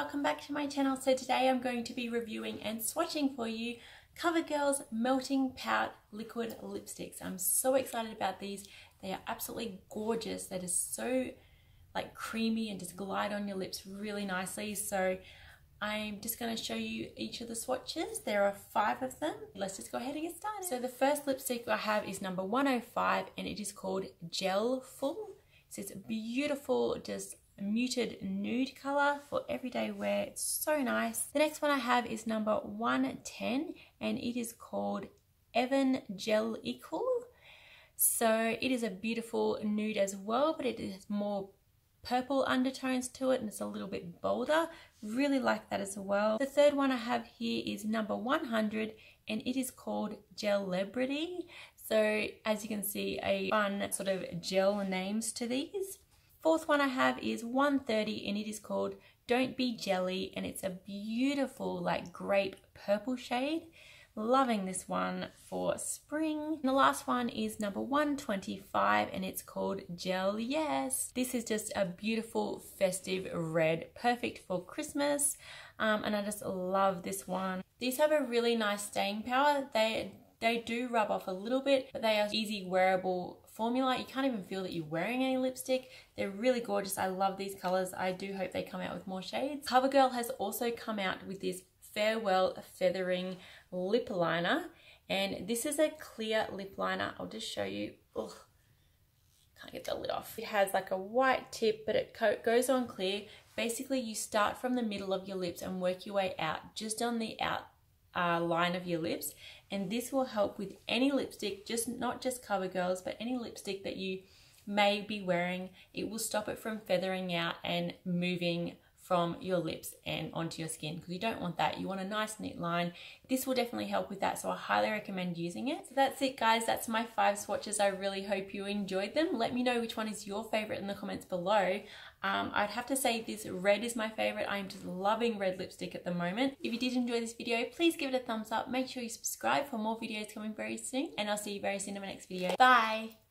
welcome back to my channel. So today I'm going to be reviewing and swatching for you Covergirl's Melting Pout Liquid Lipsticks. I'm so excited about these. They are absolutely gorgeous. They're just so like creamy and just glide on your lips really nicely. So I'm just going to show you each of the swatches. There are 5 of them. Let's just go ahead and get started. So the first lipstick I have is number 105 and it is called GEL-FUL. So it's beautiful, just muted nude color for everyday wear. It's so nice. The next one I have is number 110 and it is called EVAN-GEL-ICAL. So it is a beautiful nude as well, but it is more purple undertones to it and it's a little bit bolder. Really like that as well. The third one I have here is number 100 and it is called GELEBRITY. So as you can see, a fun sort of gel names to these. Fourth one I have is 130 and it is called Don't Be Jelly and it's a beautiful like grape purple shade. Loving this one for spring. And the last one is number 125 and it's called Gel Yes. This is just a beautiful festive red, perfect for Christmas, and I just love this one. These have a really nice staying power. They do rub off a little bit, but they are easy wearable formula. You can't even feel that you're wearing any lipstick. They're really gorgeous. I love these colors. I do hope they come out with more shades. Covergirl has also come out with this Farewell Feathering lip liner, and this is a clear lip liner. I'll just show you. Ugh, can't get the lid off. It has like a white tip, but it goes on clear. Basically, you start from the middle of your lips and work your way out, just on the line of your lips, and this will help with any lipstick, not just Covergirl's, but any lipstick that you may be wearing. It will stop it from feathering out and moving from your lips and onto your skin, because you don't want that. You want a nice neat line. This will definitely help with that, so I highly recommend using it. So that's it guys, that's my 5 swatches. I really hope you enjoyed them. Let me know which one is your favorite in the comments below. I'd have to say this red is my favorite. I'm just loving red lipstick at the moment. If you did enjoy this video, please give it a thumbs up. Make sure you subscribe for more videos coming very soon, and I'll see you very soon in my next video. Bye!